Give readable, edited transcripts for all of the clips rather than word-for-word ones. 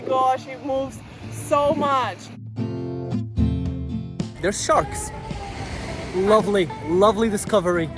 gosh, it moves so much. There's sharks. Lovely, lovely discovery.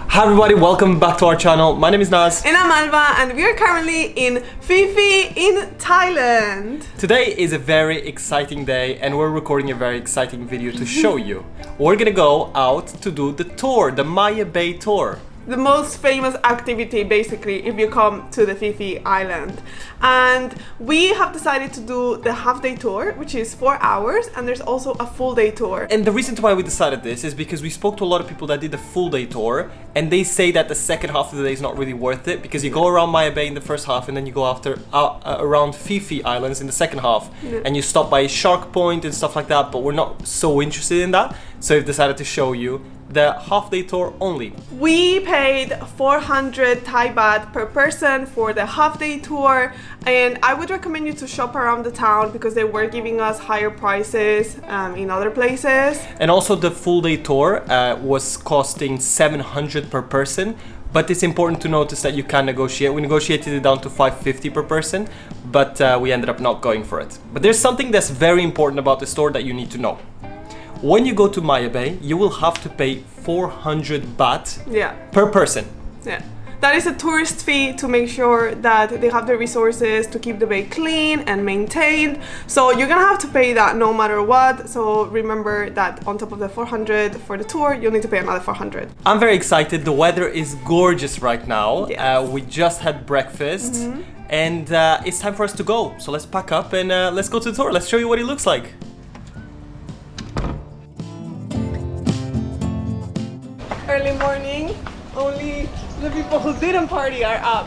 Hi everybody, welcome back to our channel. My name is Naz. And I'm Alba, and we are currently in Phi Phi in Thailand. Today is a very exciting day and we're recording a very exciting video to show you. We're gonna go out to do the tour, the Maya Bay tour. The most famous activity basically if you come to the Phi Phi island. And we have decided to do the half-day tour, which is 4 hours, and there's also a full-day tour. And the reason why we decided this is because we spoke to a lot of people that did the full day tour and they say that the second half of the day is not really worth it because you go around Maya Bay in the first half and then you go around Phi Phi Islands in the second half, and you stop by Shark Point and stuff like that, but we're not so interested in that, so we've decided to show you the half-day tour only. We paid 400 Thai baht per person for the half-day tour, and I would recommend you to shop around the town because they were giving us higher prices in other places. And also the full-day tour was costing 700 per person, but it's important to notice that you can negotiate. We negotiated it down to 550 per person, but we ended up not going for it. But there's something that's very important about the store that you need to know. When you go to Maya Bay, you will have to pay 400 baht per person. Yeah. That is a tourist fee to make sure that they have the resources to keep the bay clean and maintained. So you're gonna have to pay that no matter what. So remember that on top of the 400 for the tour, you'll need to pay another 400. I'm very excited. The weather is gorgeous right now. Yes. We just had breakfast and it's time for us to go. So let's pack up and let's go to the tour. Let's show you what it looks like. Early morning, only the people who didn't party are up.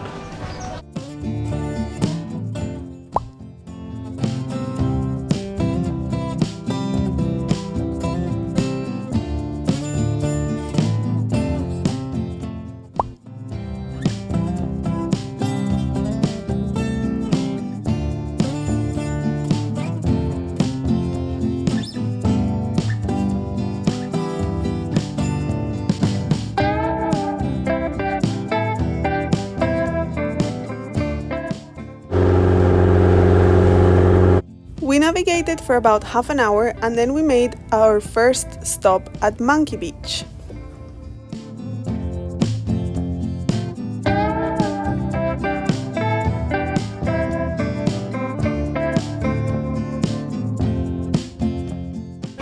We navigated for about half an hour and then we made our first stop at Monkey Beach.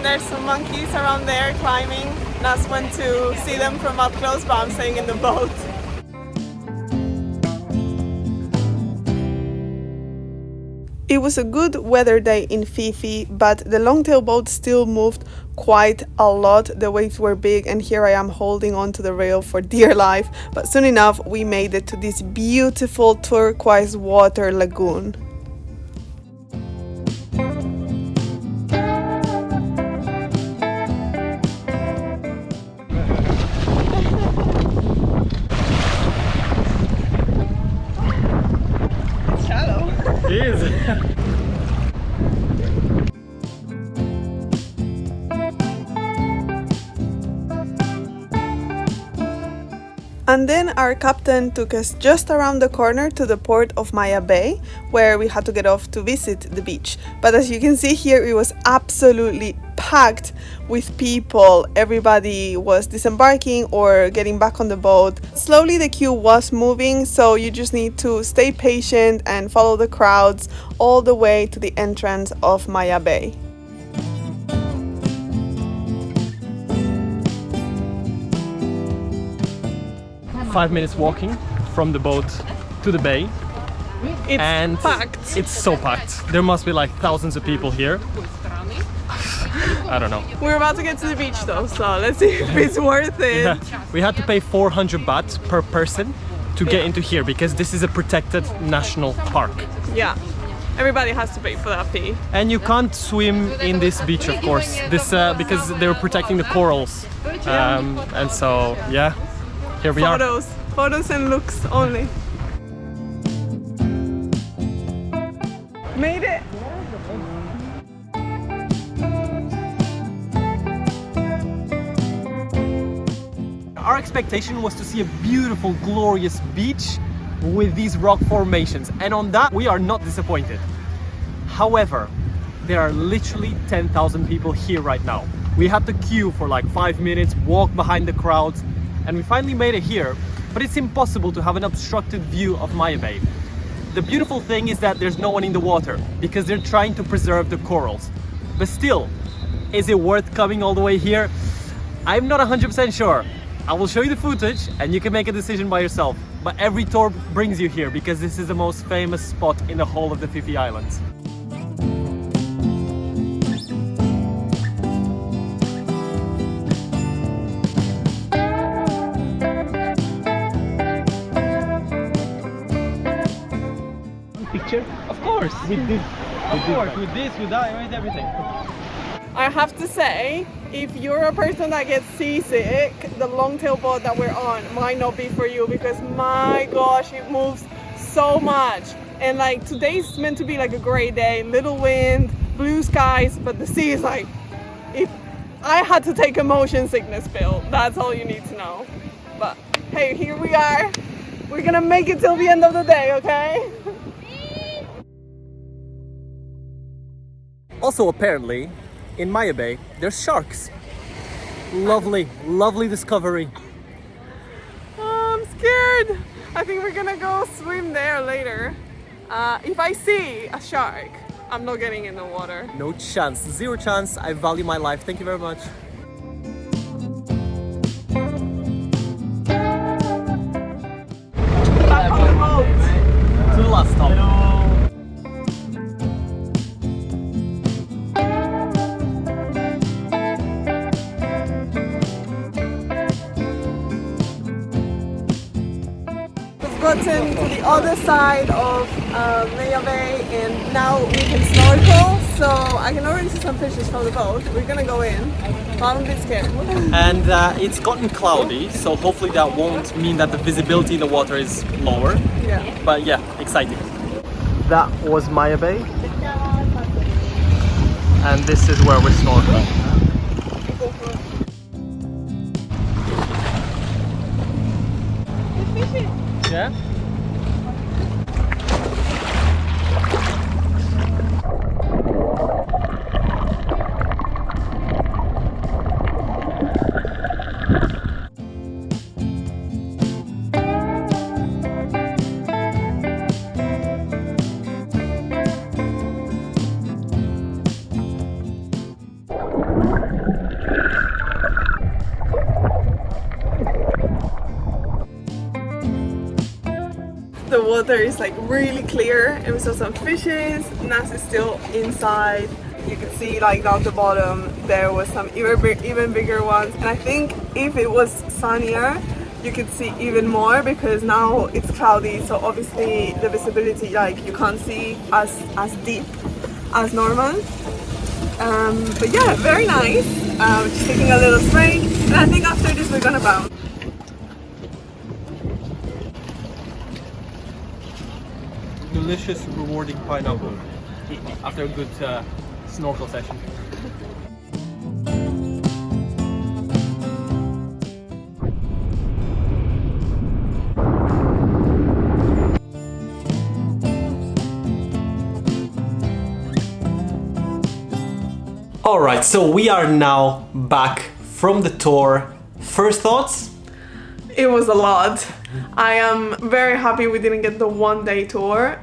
There's some monkeys around there climbing. Nas went to see them from up close, but I'm staying in the boat. It was a good weather day in Phi Phi, but the longtail boat still moved quite a lot. The waves were big and here I am holding on to the rail for dear life. But soon enough we made it to this beautiful turquoise water lagoon. It's shallow. It is. And then our captain took us just around the corner to the port of Maya Bay, where we had to get off to visit the beach. But as you can see here, it was absolutely packed with people. Everybody was disembarking or getting back on the boat. Slowly the queue was moving, so you just need to stay patient and follow the crowds all the way to the entrance of Maya Bay. Five minutes walking from the boat to the bay. It's packed. It's so packed. There must be like thousands of people here. I don't know. We're about to get to the beach though, so let's see if it's worth it. Yeah. We had to pay 400 baht per person to get into here because this is a protected national park. Yeah. Everybody has to pay for that fee. And you can't swim in this beach, of course, because they're protecting the corals. And so, yeah, here we are. Photos and looks only. Made it! our expectation was to see a beautiful, glorious beach with these rock formations, and on that we are not disappointed. However, there are literally 10,000 people here right now. We had to queue for like 5 minutes, walk behind the crowds, and we finally made it here. But it's impossible to have an obstructed view of Maya Bay. The beautiful thing is that there's no one in the water because they're trying to preserve the corals. But still, is it worth coming all the way here? I'm not 100% sure. I will show you the footage and you can make a decision by yourself. But every tour brings you here because this is the most famous spot in the whole of the Phi Phi Islands. Picture? Of course! With this, with this, with that, with everything. I have to say, if you're a person that gets seasick, the longtail boat that we're on might not be for you because my gosh, it moves so much. And like today's meant to be like a great day, little wind, blue skies, but the sea is like, if I had to take a motion sickness pill, that's all you need to know. But hey, here we are. We're gonna make it till the end of the day, okay? Also, apparently, in Maya Bay, there's sharks. Lovely, lovely discovery. Oh, I'm scared. I think we're gonna go swim there later. If I see a shark, I'm not getting in the water. No chance, zero chance. I value my life. Thank you very much. Back on the boat. To the last stop. Gotten to the other side of Maya Bay and now we can snorkel, so I can already see some fishes from the boat. We're gonna go in, but I'm a bit scared. And it's gotten cloudy, so hopefully that won't mean that the visibility in the water is lower. Yeah. But yeah, exciting. That was Maya Bay. And this is where we're snorkeling. Yeah? The water is like really clear and we saw some fishes. Nas is still inside. You can see like down the bottom there was some even bigger ones, and I think if it was sunnier you could see even more because now it's cloudy, so obviously the visibility, like you can't see as deep as normal. But yeah, very nice. Just taking a little break, and I think after this we're gonna bounce. Delicious, rewarding pineapple after a good snorkel session. Alright, so we are now back from the tour. First thoughts? It was a lot. I am very happy we didn't get the one-day tour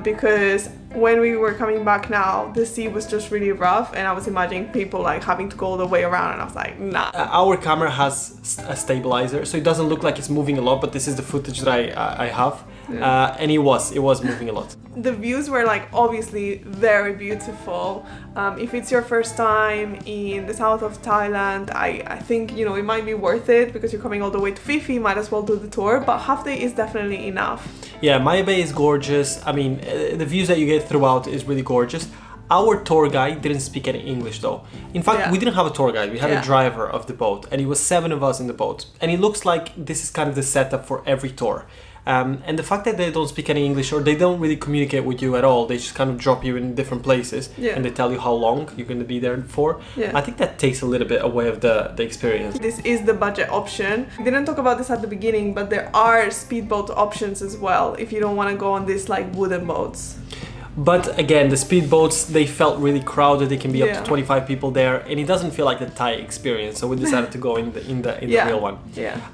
because when we were coming back now, the sea was just really rough and I was imagining people like having to go all the way around and I was like, nah. Our camera has a stabilizer, so it doesn't look like it's moving a lot, but this is the footage that I have. Yeah. And it was moving a lot. The views were like obviously very beautiful. If it's your first time in the south of Thailand, I think, you know, it might be worth it because you're coming all the way to Phi Phi, might as well do the tour, but half day is definitely enough. Yeah, Maya Bay is gorgeous. I mean, the views that you get throughout is really gorgeous. Our tour guide didn't speak any English though. In fact, we didn't have a tour guide, we had a driver of the boat, and it was 7 of us in the boat. And it looks like this is kind of the setup for every tour. And the fact that they don't speak any English or they don't really communicate with you at all, they just kind of drop you in different places and they tell you how long you're going to be there for. I think that takes a little bit away of the experience. This is the budget option. We didn't talk about this at the beginning, but there are speedboat options as well if you don't want to go on these like wooden boats. But again, the speedboats, they felt really crowded. They can be up to 25 people there, and it doesn't feel like the Thai experience. So we decided to go in the real one.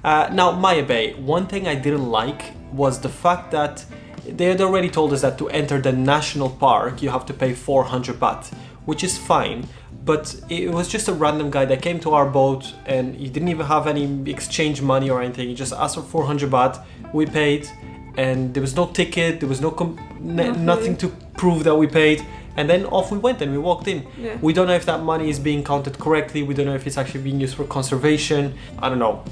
Now, Maya Bay, one thing I didn't like was the fact that they had already told us that to enter the national park, you have to pay 400 baht, which is fine. But it was just a random guy that came to our boat, and he didn't even have any exchange money or anything. He just asked for 400 baht. We paid. And there was no ticket, there was nothing to prove that we paid, and then off we went and we walked in. We don't know if that money is being counted correctly, we don't know if it's actually being used for conservation. I don't know,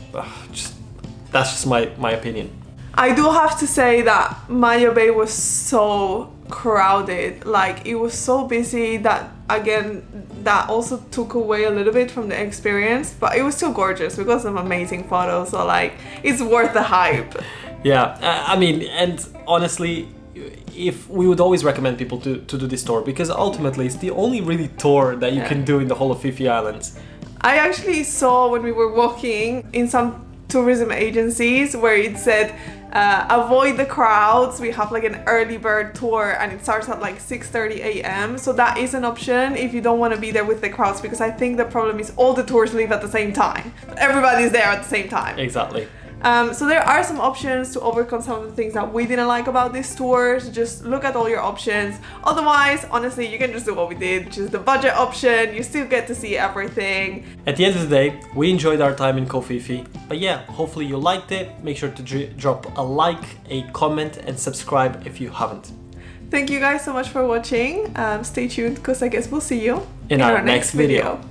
that's just my opinion. I do have to say that Maya Bay was so crowded, like it was so busy that again that also took away a little bit from the experience, but it was still gorgeous. We got some amazing photos, so like it's worth the hype. I mean, and honestly, if we would always recommend people to do this tour, because ultimately it's the only really tour that you can do in the whole of Phi Phi Islands. I actually saw when we were walking in some tourism agencies where it said avoid the crowds, we have like an early bird tour and it starts at like 6:30 a.m. so that is an option if you don't want to be there with the crowds, because I think the problem is all the tours leave at the same time, everybody's there at the same time. Exactly. So there are some options to overcome some of the things that we didn't like about these tours. Just look at all your options. Otherwise, honestly, you can just do what we did, just the budget option. You still get to see everything. At the end of the day, we enjoyed our time in Koh Phi Phi. But yeah, hopefully you liked it. Make sure to drop a like, a comment, and subscribe if you haven't. Thank you guys so much for watching. Stay tuned because I guess we'll see you in our next video.